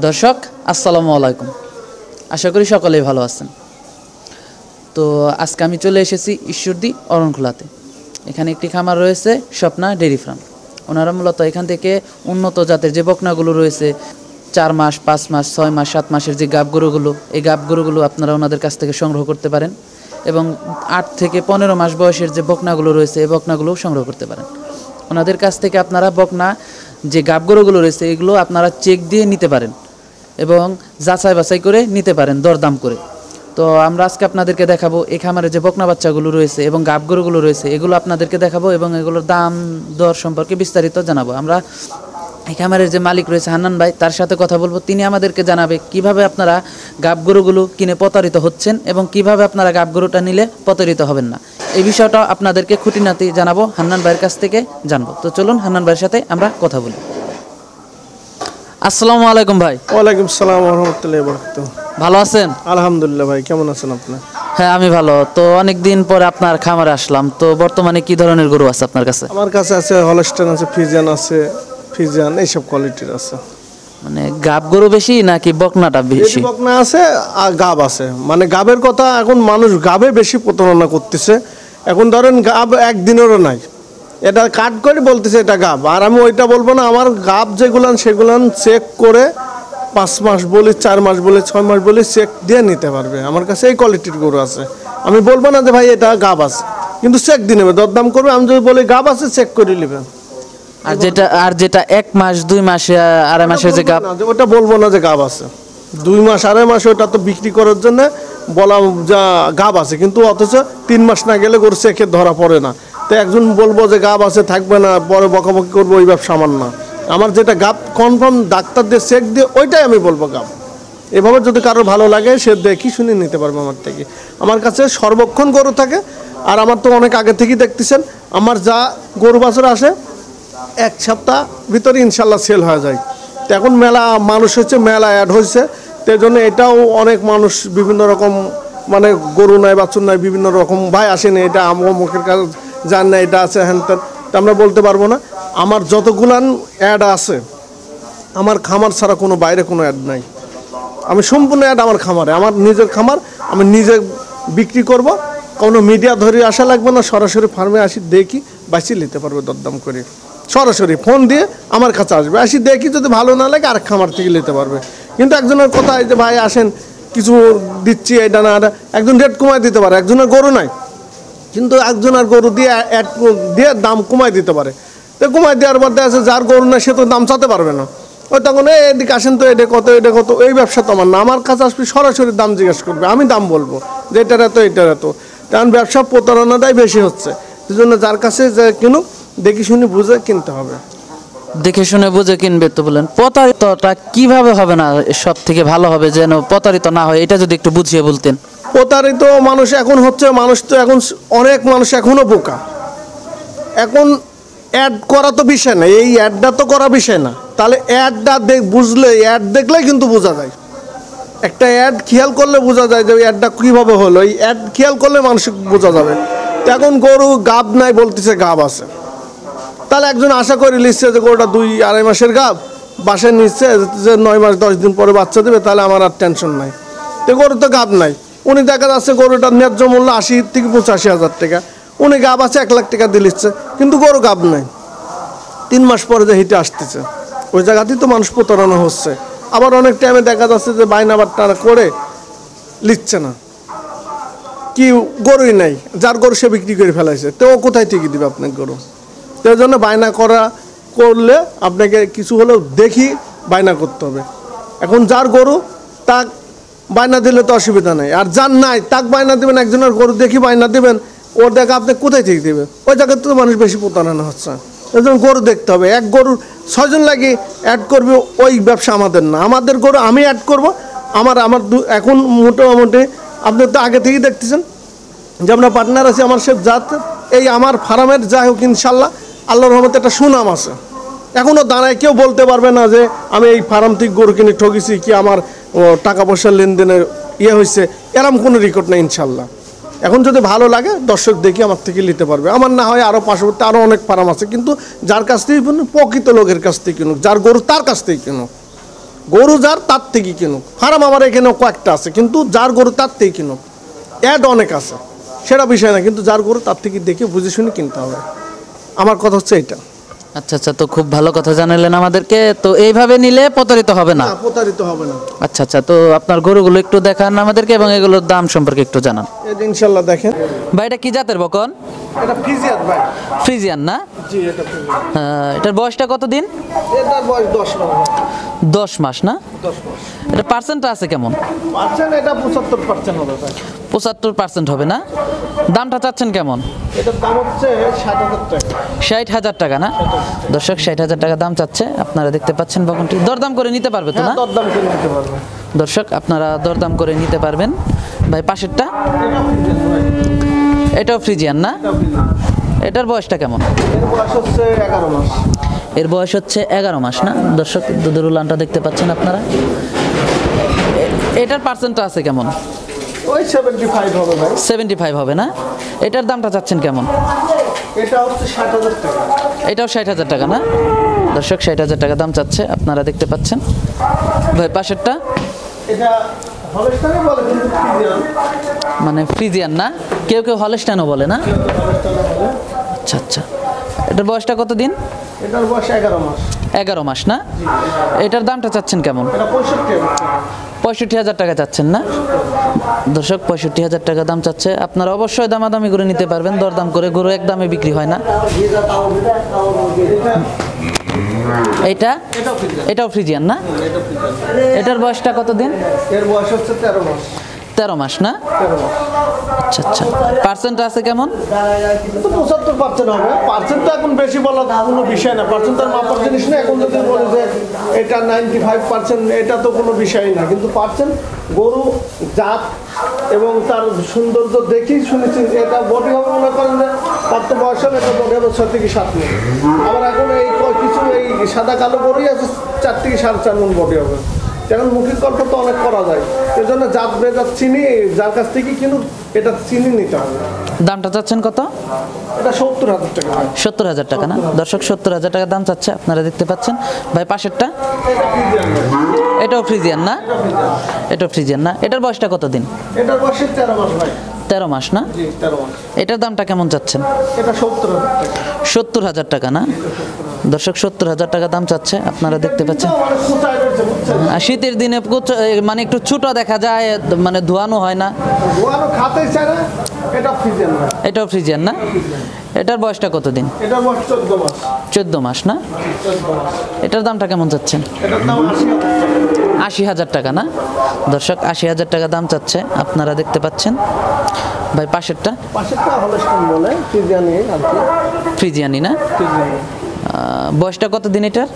দর্শক আসসালামু আলাইকুম, আশা করি সকলেই ভালো আছেন। তো আজকে আমি চলে এসেছি ঈশ্বরদী অরণখোলাতে। এখানে একটি খামার রয়েছে, স্বপ্না ডেইরি ফার্ম। ওনারা মূলত এখান থেকে উন্নত জাতের যে বকনাগুলো রয়েছে, 4 মাস, 5 মাস, 6 মাস, 7 মাসের যে গাব গরুগুলো, এই গাব গরুগুলো আপনারা ওনাদের কাছ থেকে সংগ্রহ করতে পারেন। এবং 8 থেকে 15 মাস বয়সের যে বকনাগুলো রয়েছে, এই বকনাগুলোও সংগ্রহ করতে পারেন। ওনাদের কাছ থেকে আপনারা বকনা যে গাব গরুগুলো রয়েছে, এগুলো আপনারা চেক দিয়ে নিতে পারেন এবং যাচাই বাছাই করে নিতে পারেন দরদাম করে। তো আমরা আজকে আপনাদেরকে দেখাবো এই খামারে যে বকনা বাচ্চাগুলো রয়েছে এবং গাব গরুগুলো রয়েছে, এগুলো আপনাদেরকে দেখাবো এবং এগুলোর দাম দর সম্পর্কে বিস্তারিত জানাবো। আমরা এই খামারের যে মালিক রয়েছে হান্নান ভাই, তার সাথে কথা বলবো। তিনি আমাদেরকে জানাবে কিভাবে আপনারা গাব গরুগুলো কিনে প্রতারিত হচ্ছেন এবং কিভাবে আপনারা গাব গরুটা নিলে প্রতারিত হবেন না। এই বিষয়টা আপনাদেরকে খুঁটিনাটি জানাবো, হান্নান ভাইয়ের কাছ থেকে জানবো। তো চলুন হান্নান ভাইয়ের সাথে আমরা কথা বলি। আসসালামু আলাইকুম ভাই। ওয়ালাইকুম আসসালাম ওয়া রাহমাতুল্লাহি ওয়া বারাকাতুহু। ভালো আছেন? আলহামদুলিল্লাহ ভাই, কেমন আছেন আপনি? হ্যাঁ আমি ভালো। তো অনেক দিন পরে আপনার খামারে আসলাম। তো বর্তমানে কি ধরনের গরু আছে আপনার কাছে? আমার কাছে আছে হলস্টাইন আছে, ফ্রিজিয়ান এইসব কোয়ালিটির আছে। মানে গাব গরু বেশি নাকি বকনাটা বেশি? বকনা আছে আর গাব আছে। মানে গাবের কথা এখন মানুষ গাবে বেশি প্রতারণা করতেছে। এখন ধরেন গাব একদিনেরও নাই, এটা কাট করে বলতেছে এটা গাব। আর আমি ওইটা বলবো না, আমার গাব যেগুলান সেগুলান চেক করে 5 মাস বলি, 4 মাস বলি, 6 মাস বলি চেক দিয়ে নিতে পারবে। আমার কাছে এই কোয়ালিটির গরু আছে। আমি বলবো না যে ভাই এটা গাব আছে, কিন্তু চেক দিয়ে নেবে, দরদাম করবে। আমি যদি বলি গাব আছে, চেক করে নেবে। আর যেটা 1 মাস 2 মাস 2.5 মাসের যে গাব, ওটা বলবো না যে গাব আছে। 2 মাস 2.5 মাস ওটা তো বিক্রি করার জন্য বলা যা গাব আছে, কিন্তু অথচ 3 মাস না গেলে গরু চেকে ধরা পড়ে না। তো একজন বলবো যে গাব আছে থাকবে না, পরে বকাবকি করবো, ওই ব্যবসা আমার না। আমার যেটা গাব কনফার্ম ডাক্তার দিয়ে চেক দিয়ে, ওইটাই আমি বলবো গাব। এভাবে যদি কারো ভালো লাগে সে দেখি শুনে নিতে পারবে আমার থেকে। আমার কাছে সর্বক্ষণ গরু থাকে। আর আমার তো অনেক আগে থেকেই দেখতেছেন, আমার যা গরু বাছুর আসে 1 সপ্তাহ ভিতরে ইনশাল্লাহ সেল হয়ে যায়। তো এখন মেলা মানুষ হচ্ছে, মেলা অ্যাড হয়েছে, তো এই জন্য এটাও অনেক মানুষ বিভিন্ন রকম, মানে গরু নাই বাছুর নাই, বিভিন্ন রকম ভাই আসেনি, এটা মুখের কাজ জান না, এটা আছে হ্যান ত্যান, তা আমরা বলতে পারবো না। আমার যতগুলান অ্যাড আছে, আমার খামার ছাড়া কোনো বাইরে কোনো অ্যাড নাই। আমি সম্পূর্ণ অ্যাড আমার খামারে, আমার নিজের খামার, আমি নিজে বিক্রি করব। কোনো মিডিয়া ধরে আসা লাগবে না, সরাসরি ফার্মে আসি দেখি বাঁচিয়ে নিতে পারবে দরদাম করে। সরাসরি ফোন দিয়ে আমার কাছে আসবে, আসি দেখি, যদি ভালো না লাগে আরেক খামার থেকে নিতে পারবে। কিন্তু একজনের কথা যে ভাই আসেন কিছু দিচ্ছি এটা না, একজন রেট কমায় দিতে পারে, একজনের গরু নাই কিন্তু একজনের গরু দিয়ে অ্যাড দিয়ে দাম কমায় দিতে পারে। তো কমায় দেওয়ার মধ্যে আছে যার গরু নাই সে তো দাম চাতে পারবে না। ওই তখন এদিকে আসেন তো এটা কত, এটা কত, এই ব্যবসা তো আমার না। আমার কাছে আসবে সরাসরি দাম জিজ্ঞেস করবে, আমি দাম বলবো যে এটার এত, এটার এত। কারণ ব্যবসা প্রতারণাটাই বেশি হচ্ছে, সেই জন্য যার কাছে যে কিনুক দেখে শুনে বুঝে কিনতে হবে। দেখে শুনে বুঝে কিনবে। তো বলেন প্রতারিতটা কিভাবে হবে না সব থেকে ভালো হবে, যেন প্রতারিত না হয়, এটা যদি একটু বুঝিয়ে বলতেন। প্রতারিত মানুষ এখন হচ্ছে, মানুষ তো এখন অনেক মানুষ এখনও বোকা। এখন অ্যাড করা তো বিষয় না, এই অ্যাডটা তো করা বিষয় না। তাহলে অ্যাডটা বুঝলে, অ্যাড দেখলেই কিন্তু বোঝা যায়। একটা অ্যাড খেয়াল করলে বোঝা যায় যে ওই অ্যাডটা কীভাবে হলো, এই অ্যাড খেয়াল করলে মানুষ বোঝা যাবে। তো এখন গরু গাব নাই বলতেছে গাব আছে, তাহলে একজন আশা করে নিচ্ছে যে গরুটা 2-2.5 মাসের গাব, বাসায় নিচ্ছে যে 9 মাস 10 দিন পরে বাচ্চা দেবে, তাহলে আমার আর টেনশন নাই। তো গরু তো গাব নাই, উনি দেখা যাচ্ছে গরুটার ন্যায্য মূল্য 80 থেকে 85 হাজার টাকা, উনি গাব আছে 1 লাখ টাকা দিয়ে নিচ্ছে, কিন্তু গরু গাব নাই। 3 মাস পরে যে হিটে আসতেছে, ওই জায়গাতেই তো মানুষ প্রতারণা হচ্ছে। আবার অনেক টাইমে দেখা যাচ্ছে যে বাইনাবারটা করে লিখছে না, কি গরুই নাই, যার গরু সে বিক্রি করে ফেলাইছে, তো ও কোথায় থেকে দিবে আপনাকে গরু? তো এই জন্য বায়না করলে আপনাকে কিছু হলেও দেখি বায়না করতে হবে। এখন যার গরু তাক বায়না দিলে তো অসুবিধা নেই, আর যার নাই তাক বায়না দেবেন। একজনের গরু দেখি বায়না দেবেন, ওর দেখা আপনি কোথায় থেকে দেবে? ওই জায়গায় তো মানুষ বেশি প্রতারণা হচ্ছে। এই জন্য গরু দেখতে হবে, এক গরুর 6 জন লাগে অ্যাড করবে, ওই ব্যবসা আমাদের না। আমাদের গরু আমি অ্যাড করব, আমার এখন মোটামুটি আপনি তো আগে থেকেই দেখতেছেন যে আমরা পার্টনার আছি, আমার সে জাত এই আমার ফার্মের যাই হোক ইনশাল্লাহ আল্লাহর রহমতে একটা সুনাম আছে। এখনও দাঁড়ায় কেউ বলতে পারবে না যে আমি এই ফার্ম থেকে গরু কিনে ঠকেছি, কি আমার টাকা পয়সার লেনদেনের হয়েছে, এরকম কোনো রেকর্ড নেই ইনশাল্লাহ। এখন যদি ভালো লাগে দর্শক দেখি আমার থেকে নিতে পারবে, আমার না হয় আরও পার্শ্ববর্তী আরও অনেক ফার্ম আছে, কিন্তু যার কাছ থেকে কিনুক প্রকৃত লোকের কাছ থেকে কিনুক, যার গরু তার কাছ থেকে কিনুক। গরু যার তার থেকে কিনুক। ফার্ম আমার এখানেও কয়েকটা আছে, কিন্তু যার গরু তার থেকে কিনুক। অ্যাড অনেক আছে, সেটা বিষয় না, কিন্তু যার গরু তার থেকে দেখে বুঝে শুনে কিনতে হবে। আমার কথা হচ্ছে এটা। আচ্ছা আচ্ছা, তো খুব ভালো কথা জানালেন আমাদেরকে। তো এইভাবে নিলে প্রতারিত হবে না? প্রতারিত হবে না। আচ্ছা আচ্ছা, তো আপনার গরুগুলো একটু দেখান আমাদেরকে এবং এগুলোর দাম সম্পর্কে একটু জানান। ইনশাল্লাহ দেখেন ভাই, এটা কি জাতের বকন? এটা ফ্রিজিয়ান ভাই। ফ্রিজিয়ান না? জি, এটা ফ্রিজিয়ান। এটার বয়সটা কতদিন? এটার বয়স 10 মাস। 10 মাস না? 10 মাস। এটা পার্সেন্টটা আছে কেমন? পার্সেন্ট এটা 75% হবে ভাই। 75% হবে না? দামটা চাচ্ছেন কেমন? এটার দাম হচ্ছে 60,000 টাকা। 60,000 টাকা না? দর্শক, 60,000 টাকা দাম চাচ্ছে। আপনারা দেখতে পাচ্ছেন বকনটি। দরদাম করে নিতে পারবে তো না? দরদাম করে নিতে পারবে। দর্শক, আপনারা দরদাম করে নিতে পারবেন। ভাই, পাশেরটা? এটাও ফ্রিজিয়ান না? এটার বয়সটা কেমন? এর বয়স হচ্ছে 11 মাস। এর বয়স হচ্ছে 11 মাস না? দর্শক, দুধের উলানটা দেখতে পাচ্ছেন আপনারা। এটার পার্সেন্টটা আছে কেমন? ওই 75 হবে ভাই। 75 হবে না? এটার দামটা চাচ্ছেন কেমন? এটা হচ্ছে 60,000 টাকা। এটাও 60,000 টাকা না? দর্শক, 60,000 টাকা দাম চাচ্ছে, আপনারা দেখতে পাচ্ছেন। ভাই, পাশেরটা? এটা হলস্টাইন বলে, কিন্তু ফ্রিজিয়ান। মানে ফ্রিজিয়ান না? কেউ কেউ হলস্টাইনও বলে না? আচ্ছা আচ্ছা, এটার বয়সটা কতদিন? এটার বয়স 11 মাস। 11 মাস না? এটার দামটা চাচ্ছেন কেমন? এটা 65,000 টাকা। 65,000 টাকা চাচ্ছেন না? দর্শক, 65,000 টাকা দাম চাচ্ছে। আপনারা অবশ্যই দামাদামি করে নিতে পারবেন, দরদাম করে। গরু এক দামে বিক্রি হয় না। এইটা? এটাও ফ্রিজিয়ান না? এটার বয়সটা কতদিন? এর বয়স হচ্ছে 13 মাস। 13 মাস না? 13 মাস। আচ্ছা আচ্ছা, পার্সেন্ট আছে কেমন? কিন্তু 75% হবে। পার্সেন্ট তো এখন বেশি বলা কোনো বিষয় না, পার্সেন্ট তার মাপার জিনিস না। এখন যদি বলি যে এটা 95%, এটা তো কোনো বিষয় না। কিন্তু পার্সেন্ট গরু জাত এবং তার সৌন্দর্য দেখেই শুনেছি এটা বডি হবে। মনে করেন যে তার তো বয়স হবে, এটা বডি হবে 6 থেকে 7 মণ। আবার এখন এই কিছু এই সাদা কালো গরুই আছে 4 থেকে 4.5 মণ বডি হবে। এখন মুখের গল্প তো অনেক করা যায়, এর জন্য জাত বেজাত চিনি যার কাছ থেকে কিনুক, এটা চিনি নিতে হবে। দামটা চাচ্ছেন কত? এটা 70,000 টাকা। 70,000 টাকা না? দর্শক, 70,000 টাকা দাম চাচ্ছে, আপনারা দেখতে পাচ্ছেন। ভাই, পাশেরটা? এটাও ফ্রিজিয়ান না? এটাও ফ্রিজিয়ান না? এটার বয়সটা কতদিন? এটার বয়স 13 মাস ভাই। 13 মাস না? জি, 13 মাস। এটার দামটা কেমন চাচ্ছেন? এটা 70,000 টাকা। 70,000 টাকা না? দর্শক, 70,000 টাকা দাম চাচ্ছে, আপনারা দেখতে পাচ্ছেন। আর শীতের দিনে মানে একটু ছোট দেখা যায়, মানে ধোয়ানো হয় না। ধোয়ানো খাতেই চায় না। এটা ফ্রিজিয়ান না? এটাও ফ্রিজিয়ান না? এটার বয়সটা কতদিন? এটার বয়স 14 মাস। 14 মাস না? 14 মাস। এটার দামটা কেমন চাচ্ছেন? এটার দাম 80,000 টাকা। 80,000 টাকা না? দর্শক, 80,000 টাকা দাম চাচ্ছে, আপনারা দেখতে পাচ্ছেন। ভাই, পাশেরটা? পাশেরটা হলস্টাইন বলে, ফ্রিজিয়ানি আর কি। ফ্রিজিয়ানি না? ফ্রিজিয়ানি। বয়সটা কতদিন এটার?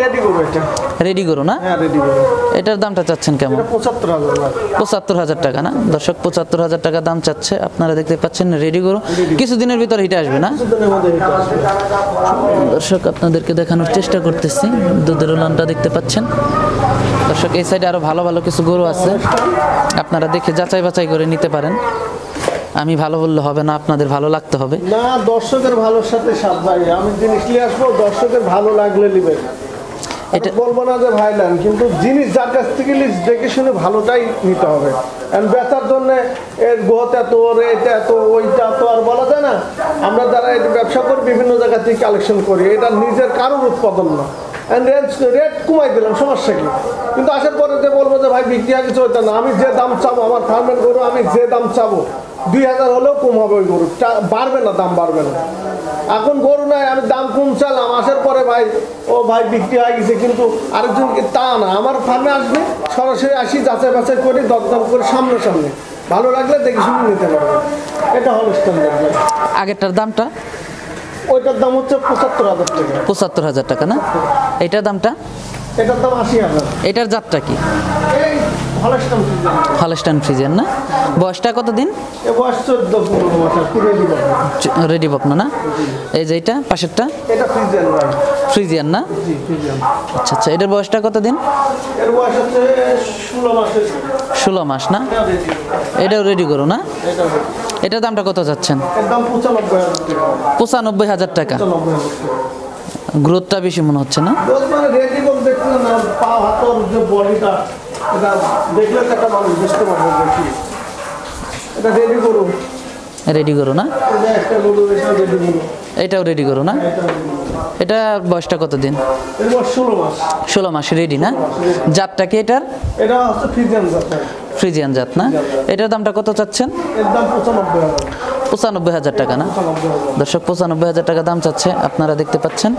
রেডি গরু এটা। রেডি গরু না? হ্যাঁ, রেডি গরু। এটার দামটা চাচ্ছেন কেমন? এটা 75,000। 75,000 টাকা না? দর্শক, 75,000 টাকা দাম চাচ্ছে, আপনারা দেখতে পাচ্ছেন। রেডি গরু কিছুদিনের ভিতর হিটে আসবে না? কিছুদিনের মধ্যে এটা আসবে। দর্শক, আপনাদেরকে দেখানোর চেষ্টা করতেছি, দুধের উলানটা দেখতে পাচ্ছেন। দর্শক, এই সাইডে আরো ভালো ভালো কিছু গরু আছে, আপনারা দেখে যাচাই বাছাই করে নিতে পারেন। আমি ভালো বললে হবে না, আপনাদের ভালো লাগতে হবে। না, দর্শকের ভালোর সাথে সাথ ভাই। আমি জিনিস নিয়ে আসবো, দর্শকের ভালো লাগলে নিবে। এটা বলবো না যে ভাই নেন, কিন্তু জিনিস যার কাছ থেকে দেখে শুনে ভালোটাই নিতে হবে। বেচার জন্য এর গোত এত, ওর এটা এত, ওইটা তো আর বলা যায় না। আমরা যারা এটা ব্যবসা করি বিভিন্ন জায়গা থেকে কালেকশন করি, এটা নিজের কারোর উৎপাদন না। রেট কমাই দিলাম, সমস্যা কি? কিন্তু আসার পরে যে বলবো যে ভাই বিক্রি হয় কিছু ওইটা না। আমি যে দাম চাবো, আমার ফার্মের গরু আমি যে দাম চাবো 2,000 হলেও কম হবে। ওই গরু বাড়বে না, দাম বাড়বে না। এখন গরু নাই, আমি দাম কম চালাম, আসার পরে ভাই ও ভাই বিক্রি হয়ে গেছে, কিন্তু আরেকজনকে তা না। আমার ফার্মে আসবে, সরাসরি আসি, যাচাই বাছাই করি, দরদাম করে সামনে ভালো লাগলে দেখে শুনে নিতে পারবে। এটা হলো স্ট্যান্ডার্ড। আগেরটার দামটা? ওইটার দাম হচ্ছে 75,000 টাকা। 75,000 টাকা না? এটার দামটা? এটার দাম 80,000। এটার জাতটা কি? এই হলস্টাইন ফ্রিজিয়ান। হলস্টাইন ফ্রিজিয়ান না? বয়সটা কতদিন? এ বয়স 14-15 মাস। আর কি রেডি বকনা। রেডি বকনা না? এই যে এটা পাশেরটা? এটা ফ্রিজিয়ান ভাই। ফ্রিজিয়ান না? জি, ফ্রিজিয়ান। আচ্ছা আচ্ছা, এটার বয়সটা কতদিন? এর বয়স হচ্ছে 16 মাসের। 16 মাস না? এটাও রেডি করো না? এটা এটার দামটা কত যাচ্ছেন? এর দাম 95,000 টাকা। 95,000 টাকা। 95,000 টাকা। গ্রোথটা বেশি মনে হচ্ছে না? গ্রোথ মানে রেডি করে দেখতে না, পা হাতর যে বডিটা, এটা দেখলে তো একটা মানুষ বুঝতে পারবে যে কি এটা রেডি করো। রেডি করো না? এটা একটা গরু, এটা রেডি করো। এটাও রেডি করো না? এটা বয়সটা কতদিন? এর বয়স 16 মাস। 16 মাস রেডি না? জাতটা কি এটার? এটা হচ্ছে ফ্রিজিয়ান জাত। ফ্রিজিয়ান জাত না? এটার দামটা কত চাচ্ছেন? এর দাম 95,000। 95,000 টাকা না? 95,000। দর্শক 95,000 টাকা দাম চাচ্ছে, আপনারা দেখতে পাচ্ছেন।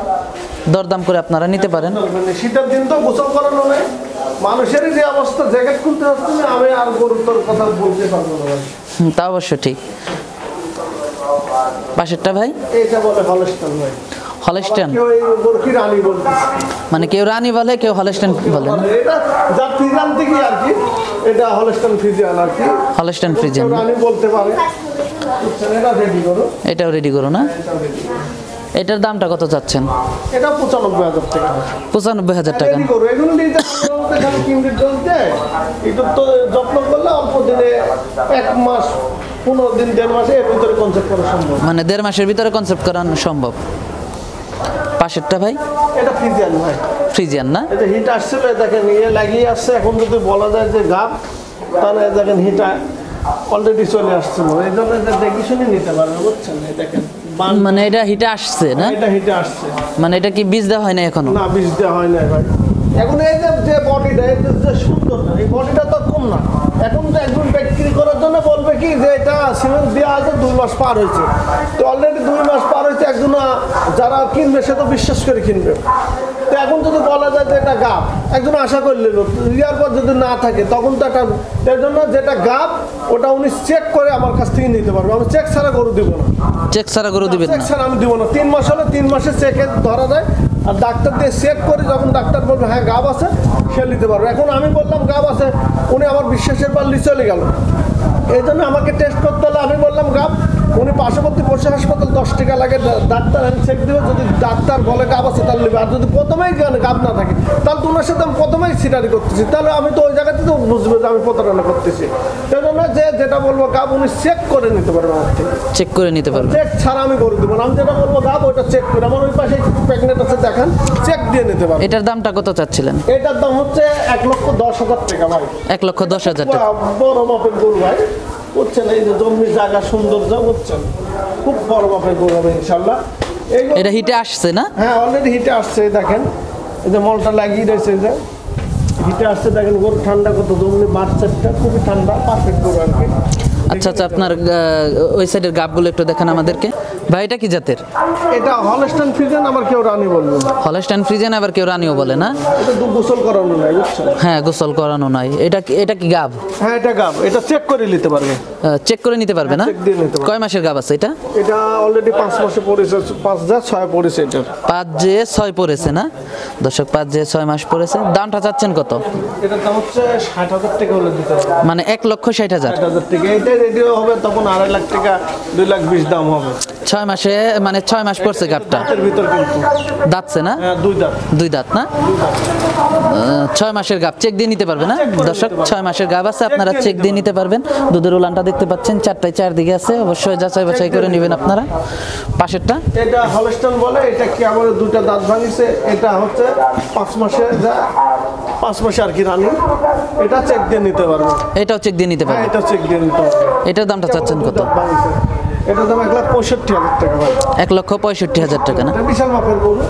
দরদাম করে আপনারা নিতে পারেন। শীতের দিন তো গোসল করানো নেই, মানুষেরই যে অবস্থা, জ্যাকেট খুলতে হচ্ছে না, আমি আর গরুর তোর কথা বলতে পারবো না। তা অবশ্য ঠিক। পাশেরটা ভাই? এইটা বলে হলস্টাইন ভাই। হলস্টাইন কেউ এই গরু কি রানী বলতে, মানে কেউ রানী বলে, কেউ হলস্টাইন বলে না? এটা যা ফ্রিজিয়ান থেকে আর কি, এটা হলস্টাইন ফ্রিজিয়ান আর কি। হলস্টাইন ফ্রিজিয়ান কেউ রানী বলতে পারে। এটা রেডি করো। এটাও রেডি করো না? এটার দামটা কত চাচ্ছেন? এটা 95,000 টাকা। 95,000 টাকা। রেডি করো। এগুলো নিয়ে খালি কিনতে চলতে, একটু তো যত্ন করলে অল্প দিনে 1 মাস 15 দিন 1.5 মাসে এর ভিতরে কনসেপ্ট করা সম্ভব। মানে 1.5 মাসের ভিতরে কনসেপ্ট করানো সম্ভব। পাশেরটা ভাই? এটা ফ্রিজিয়ান ভাই। ফ্রিজিয়ান না? এই যে হিট আসছিল, দেখেন ইয়ে লাগিয়ে আসছে, এখন যদি বলা যায় যে গাব, তাহলে দেখেন হিটা অলরেডি চলে আসছিল। এই জন্য দেখি শুনে নিতে পারবে, বুঝছেন? এই দেখেন মানে এটা হিটে আসছে না? এটা হিটে আসছে। মানে এটা কি বীজ দেওয়া হয় না এখনো? না, বীজ দেওয়া হয় না ভাই। এখন এই যে বডিটা, এই যে সুন্দর না, এই বডিটা তো কম না। এখন তো একজন বিক্রি করার জন্য বলবে কি যে এটা সিমেন্ট দেওয়া আছে, 2 মাস পার হয়েছে, তো অলরেডি 2 মাস পার হয়েছে, একজন যারা কিনবে সে তো বিশ্বাস করে কিনবে। তো এখন যদি বলা যায় যে এটা গাব, একজন আশা করলেন, ইয়ার পর যদি না থাকে তখন তো একটা, এর জন্য যেটা গাব ওটা উনি চেক করে আমার কাছ থেকে নিতে পারবে। আমি চেক ছাড়া গরু দিব না। চেক ছাড়া গরু দিবেন চেক না? ছাড়া আমি দিব না। 3 মাস হলে 3 মাসে চেকে ধরা যায়, আর ডাক্তার দিয়ে চেক করে যখন ডাক্তার বলবে হ্যাঁ গাব আছে, সে নিতে পারবে। এখন আমি বললাম গাব আছে, উনি আমার বিশ্বাসের পাল্লি চলে গেল। এই জন্য আমাকে টেস্ট করতে হলে আমি বললাম গাব, উনি পার্শ্ববর্তী পশু হাসপাতাল 10 টাকা লাগে, ডাক্তার আমি চেক দেবে, যদি ডাক্তার বলে গাব আছে তাহলে নেবে, আর যদি প্রথমেই গাব না থাকে তাহলে তো ওনার সাথে আমি প্রথমেই সিটারি করতেছি, তাহলে আমি তো ওই জায়গাতে তো বুঝবে যে আমি প্রতারণা করতেছি। এই জন্য যেটা বলবো গাব উনি চেক করে নিতে পারবে আমার থেকে। চেক করে নিতে পারবে? চেক ছাড়া আমি করে দেবো না। আমি যেটা বলবো গাব ওইটা চেক করে, আমার ওই পাশে প্রেগনেন্ট আছে দেখান, চেক দিয়ে নিতে পারবে। এটার দামটা কত চাচ্ছিলেন? এটার দাম হচ্ছে 1,10,000 টাকা ভাই। 1,10,000 টাকা। বড় মাপের গরু ভাই, বুঝছেন? এই যে জমি জায়গা সৌন্দর্য, বুঝছেন? খুব বড় মাপের গরু হবে ইনশাল্লাহ। এটা হিটে আসছে না? হ্যাঁ, অলরেডি হিটে আসছে। দেখেন এই যে মলটা লাগিয়ে রয়েছে, এই যে হিটে আসছে, দেখেন গরু ঠান্ডা কত, জমি বাচ্চাটা খুবই ঠান্ডা, পারফেক্ট গরু আর কি। আচ্ছা আচ্ছা, আপনার ওই সাইডের গাবগুলো একটু দেখান আমাদেরকে। ভাই এটা কি জাতের? এটা হলস্টাইন ফ্রিজিয়ান, আবার কেউ রানী বলবে। হলস্টাইন ফ্রিজিয়ান, আবার কেউ রানীও বলে না? এটা গোসল করানো নাই, বুঝছেন? হ্যাঁ, গোসল করানো নাই। এটা কি গাব? হ্যাঁ, এটা গাব। এটা চেক করে নিতে পারবে। চেক করে নিতে পারবে না? চেক দিয়ে নিতে পারবে। কয় মাসের গাব আছে এটা? এটা অলরেডি 5 মাসে পড়েছে, 5/6 পড়েছে। এটা 5/6 পড়েছে না? দর্শক 5/6 মাস পড়েছে। দামটা চাচ্ছেন কত? এটার দাম হচ্ছে 60,000 টাকা হলে দিতে হবে। মানে 1,60,000 টাকা। এইটা রেডিও হবে তখন 2.5 লাখ টাকা, 2,20,000 দাম হবে। 6 মাসে, মানে 6 মাস পড়ছে গাবটা। এর ভিতর কিন্তু দাঁতছে না? হ্যাঁ, 2 দাঁত। 2 দাঁত না? 6 মাসের গাব চেক দিয়ে নিতে পারবে না? দর্শক 6 মাসের গাব আছে, আপনারা চেক দিয়ে নিতে পারবেন। দুধের উলানটা দেখতে পাচ্ছেন, 4টায় 4 দিকে আছে, অবশ্যই যাচাই বাছাই করে নেবেন আপনারা। পাশেরটা এটা হলস্টাইন বলে, এটা কি আবার 2টা দাঁত ভাঙিছে। এটা হচ্ছে 5 মাসে, 5 মাসে আর কি রানী। এটা চেক দিয়ে নিতে পারবে। এটাও চেক দিয়ে নিতে হ্যাঁ, পারবে? এটা চেক দিয়ে নিতে হবে। এটার দামটা চাচ্ছেন কত? এটার দাম 1,65,000 টাকা ভাই। 1,65,000 টাকা না? এটা বিশাল মাপের গরু।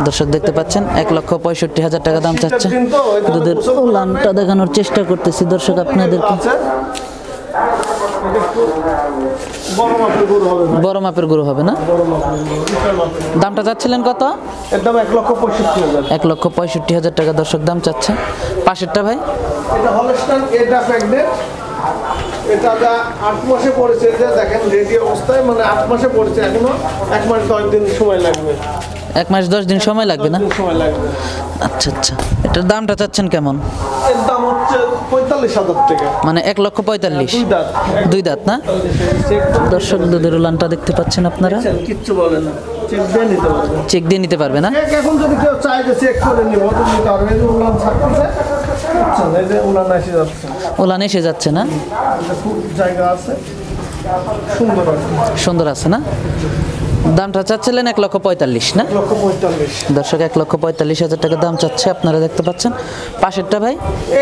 দর্শক দেখতে পাচ্ছেন 1,65,000 টাকা দাম চাচ্ছে। শীতের দিন তো, এই জন্য দুধের গোসল উলানটা দেখানোর চেষ্টা করতেছি দর্শক আপনাদেরকে। আছে। এটা একটু বড় মাপের গরু হবে ভাই। বড় মাপের গরু হবে না? বড় মাপের গরু, বিশাল মাপের গরু। দামটা চাচ্ছিলেন কত? এর দাম 1,65,000। 1,65,000 টাকা দর্শক দাম চাচ্ছে। পাশেরটা ভাই? এটা হলস্টাইন, এটা প্রেগনেন্ট। এটা 8 মাসে পড়েছে, যে দেখেন রেডি অবস্থায়, মানে 8 মাসে পড়েছে, এখনো 1 মাস 10 দিন সময় লাগবে। 1 মাস 10 দিন সময় লাগবে না? 10 দিন সময় লাগবে। আচ্ছা আচ্ছা, এটার দামটা চাচ্ছেন কেমন? এর দাম হচ্ছে 45,000 টাকা। মানে 1,45,000? 2 দাঁত। 2 দাঁত না? দর্শক দুধের উলানটা দেখতে পাচ্ছেন আপনারা, কিচ্ছু বলে না, চেক দিয়ে নিতে পারবে। চেক দিয়ে নিতে পারবে না? এখন যদি কেউ চায় যে চেক করে নিব, তো নিতে পারবে। এই যে উলান ছাড়তেছে, বুঝছেন? এই যে উলান এসে যাচ্ছে, উলান এসে যাচ্ছে না? খুব জায়গা আছে, সুন্দর আর কি। সুন্দর আছে না? দামটা চাচ্ছিলেন 1,45,000 না? 1,45,000। দর্শক 1,45,000 টাকা দাম চাচ্ছে, আপনারা দেখতে পাচ্ছেন। পাশেরটা ভাই?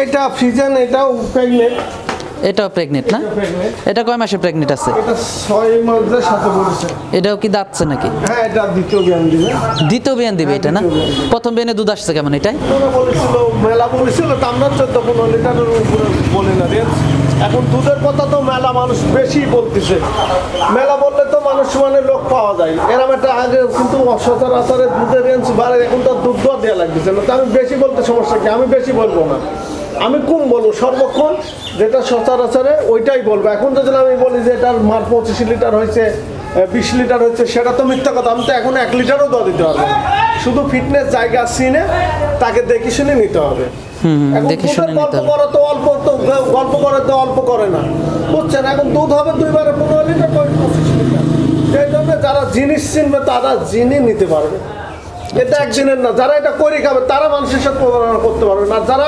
এটা ফ্রিজেন, এটাও প্রেগনেন্ট। এটাও প্রেগনেন্ট না? এটা কয় মাসে প্রেগনেন্ট আছে? এটা 6 মাসের সাথে বলেছে। এটাও কি দাঁতছে নাকি? হ্যাঁ, এটা দ্বিতীয় বিয়ান দিবে। দ্বিতীয় বিয়ান দিবে এটা না? প্রথম বিয়ানে দুধ আসছে কেমন এটাই? ওরা বলেছিল, মেলা বলেছিল দাম না 14-15 লিটারের উপরে বলে না রেঞ্জ। এখন দুধের কথা তো মেলা মানুষ বেশি বলতেছে। মেলা বললে তো মানুষ মানে লোক পাওয়া যায়। এরকম একটা আগে কিন্তু সচরাচরে দুধের রেঞ্জ বাড়ে, এখন তো দুধ দেওয়া লাগতেছে না। তো আমি বেশি বলতে সমস্যা কি? আমি বেশি বলবো না, আমি কম বলবো। সর্বক্ষণ যেটা সচরাচরে ওইটাই বলবো। এখন যদি আমি বলি যে এটার মার 25 লিটার হয়েছে, 20 লিটার হচ্ছে, সেটা তো মিথ্যা কথা। আমি তো এখন 1 লিটারও দেওয়া দিতে পারবো না। শুধু ফিটনেস জায়গা চিনে তাকে দেখে শুনে নিতে হবে। গল্প করে তো অল্প করে না, বুঝছেন? এখন দুধ হবে 2 বারে 15 লিটার, 25 লিটার। সেই জন্য যারা জিনিস চিনবে তারা জিনিস নিতে পারবে। এটা একদিনের না, যারা এটা করে খাবে তারা মানুষের সাথে প্রতারণা করতে পারবে না। যারা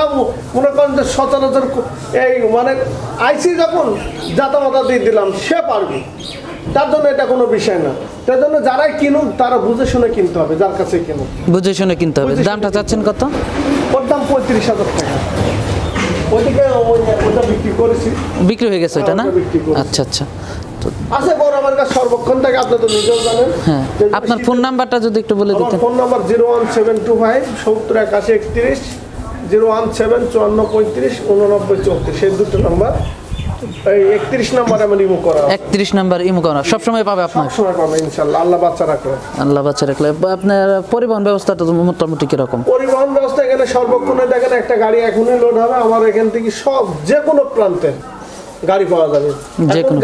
মনে করেন যে সচরাচর এই মানে আইসি যখন জাতামাতা দিয়ে দিলাম, সে পারবে, তার জন্য এটা কোনো বিষয় না। তার জন্য যারাই কিনুক তারা বুঝে শুনে কিনতে হবে, যার কাছে কিনুক বুঝে শুনে কিনতে হবে। দামটা চাচ্ছেন কত? ওর দাম 35,000 টাকা। ওইদিকে ওইটা বিক্রি করেছি, বিক্রি হয়ে গেছে ওইটা না? আচ্ছা আচ্ছা। আছে বড় আমার কাছে সর্বক্ষণ থেকে, আপনি তো নিজেও জানেন। হ্যাঁ, আপনার ফোন নাম্বারটা যদি একটু বলে দিতেন। ফোন নাম্বার 01725 70 81 31, 01754 89 34, সেই দুটো নাম্বার। এই 31 নাম্বার আমি রিমুভ করা। 31 নাম্বার ইমো করা সবসময় পাবে আপনার? সবসময় পাবে ইনশাআল্লাহ, আল্লাহ বাচ্চা রাখলে। আল্লাহ বাচ্চা রাখলে। আপনার পরিবহন ব্যবস্থাটা তো মোটামুটি কিরকম? পরিবহন ব্যবস্থা এখানে সর্বক্ষণে দেখেন, একটা গাড়ি এখনই লোড হবে আমার এখান থেকে, সব যে কোনো প্রান্তের গাড়ি পাওয়া যাবে।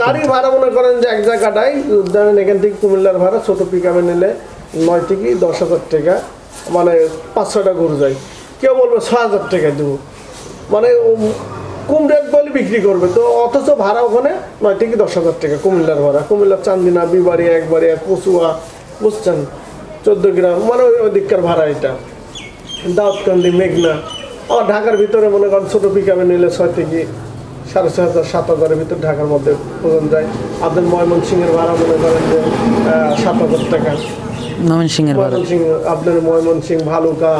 গাড়ি ভাড়া মনে করেন যে এক জায়গাটাই ধরেন এখান থেকে কুমিল্লার ভাড়া ছোট পিকআপে নিলে 9 থেকে 10,000 টাকা, মানে 5-6টা গরু যায়। কেউ বলবে 6,000 টাকা দেবো, মানে কম রেট বলে বিক্রি করবে। তো অথচ ভাড়া ওখানে 9 থেকে 10,000 টাকা কুমিল্লার ভাড়া। কুমিল্লার চান্দিনা, বিবাড়িয়া, একবাড়িয়া, কচুয়া, বুঝছেন, 14 গ্রাম, মানে ওই দিককার ভাড়া এটা। দাউদকান্দি, মেঘনা। আমার ঢাকার ভিতরে মনে করেন ছোটো পিকআপে নিলে 6 থেকে 6,500 7,000-এর ভিতর ঢাকার মধ্যে পৌঁছানো যায়। আপনার ময়মনসিংহের ভাড়া মনে করেন যে 7,000 টাকা। ময়মনসিংহের ভাড়া, আপনার ময়মনসিংহ, ভালুকা,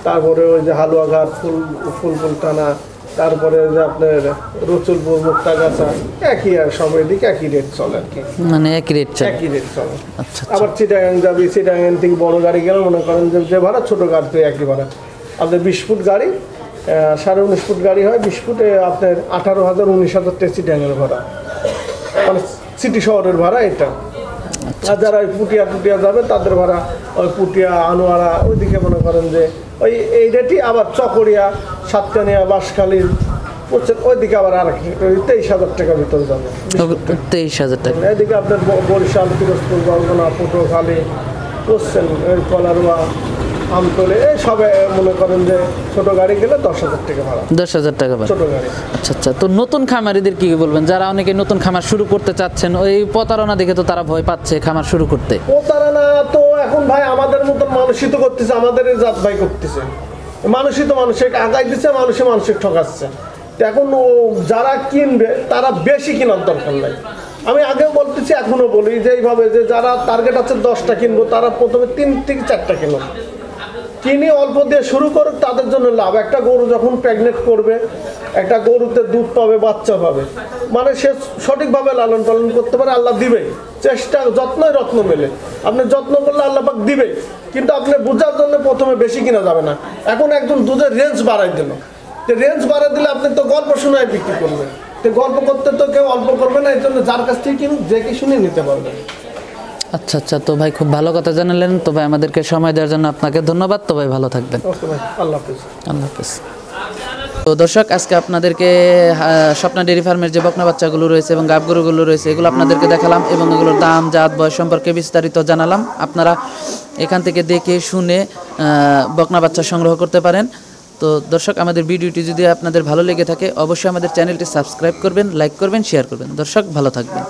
তারপরে ওই যে হালুয়াঘাট, ফুলপুল টানা, তারপরে যে আপনার রসুলপুর, মুক্তাগাছা, একই আর সব এদিকে একই রেট চলে আর কি, মানে একই রেট চলে। আচ্ছা। আবার চিটাগাং যাবি, চিটাগাং থেকে বড় গাড়ি গেলে মনে করেন যে ভাড়া, ছোটো গাড়ি তো একই ভাড়া। আপনার 20 ফুট গাড়ি, 19.5 ফুট গাড়ি হয়, 20 ফুটে আপনার 18,000 19,000 টাকা চিটাগাংয়ের ভাড়া, মানে সিটি শহরের ভাড়া এটা। আর যারা ওই পুটিয়া যাবে তাদের ভাড়া ওই পুটিয়া, আনোয়ারা ওইদিকে মনে করেন যে ওই এই রেটই। আবার চকরিয়া, সাতকানিয়া, বাঁশখালী, বুঝছেন, ওইদিকে আবার আর 23,000 টাকার ভিতরে যাবে। 23,000 টাকা। এদিকে আপনার বরিশাল, পিরোজপুর, গঙ্গনা, পটুয়াখালী, বুঝছেন, ওই কলারুয়া, আমতলে, এই সবে মনে করেন যে ছোট গাড়ি গেলে 10,000 টাকা ভাড়া। 10,000 টাকা ভাড়া, ছোট গাড়ি। আচ্ছা আচ্ছা। তো নতুন খামারিদের কি বলবেন, যারা অনেকে নতুন খামার শুরু করতে চাচ্ছেন? ওই প্রতারণা দেখে তো তারা ভয় পাচ্ছে খামার শুরু করতে। প্রতারণা তো এখন ভাই আমাদের মতন মানুষই তো করতেছে, আমাদের জাত ভাই করতেছে। মানুষই তো মানুষকে আগাই দিচ্ছে, মানুষকে ঠকাচ্ছে। এখন যারা কিনবে তারা বেশি কেনার দরকার নাই। আমি আগেও বলতেছি, এখনো বলি যে এইভাবে, যে যারা টার্গেট আছে 10টা কিনবো, তারা প্রথমে 3 থেকে 4টা কিনো, কিনে অল্প দিয়ে শুরু করুক, তাদের জন্য লাভ। একটা গরু যখন প্রেগনেন্ট করবে, একটা গরুতে দুধ পাবে, বাচ্চা পাবে, মানে সে সঠিকভাবে লালন পালন করতে পারে, আল্লাহ দিবে। চেষ্টা, যত্নই রত্ন মেলে। আপনি যত্ন করলে আল্লাহ পাক দিবে, কিন্তু আপনি বোঝার জন্য প্রথমে বেশি কিনা যাবে না। এখন একজন দুধের রেঞ্জ বাড়াই দিল, রেঞ্জ বাড়াই দিলে আপনি তো গল্প শোনায় বিক্রি করবেন। তো গল্প করতে তো কেউ অল্প করবে না, এর জন্য যার কাছ থেকে কিনুক, যে কি শুনে নিতে পারবে। আচ্ছা আচ্ছা। তো ভাই খুব ভালো কথা জানালেন। তো ভাই আমাদেরকে সময় দেওয়ার জন্য আপনাকে ধন্যবাদ। তো ভাই ভালো থাকবেন। ওকে ভাই, আল্লাহ হাফেজ। আল্লাহ হাফেজ। তো দর্শক, আজকে আপনাদেরকে স্বপ্না ডেয়ারি ফার্মের যে বকনা বাচ্চাগুলো রয়েছে এবং গাব গরুগুলো রয়েছে, এগুলো আপনাদেরকে দেখালাম এবং এগুলোর দাম, জাত, বয়স সম্পর্কে বিস্তারিত জানালাম। আপনারা এখান থেকে দেখে শুনে বকনা বাচ্চা সংগ্রহ করতে পারেন। তো দর্শক, আমাদের ভিডিওটি যদি আপনাদের ভালো লেগে থাকে, অবশ্যই আমাদের চ্যানেলটি সাবস্ক্রাইব করবেন, লাইক করবেন, শেয়ার করবেন। দর্শক, ভালো থাকবেন।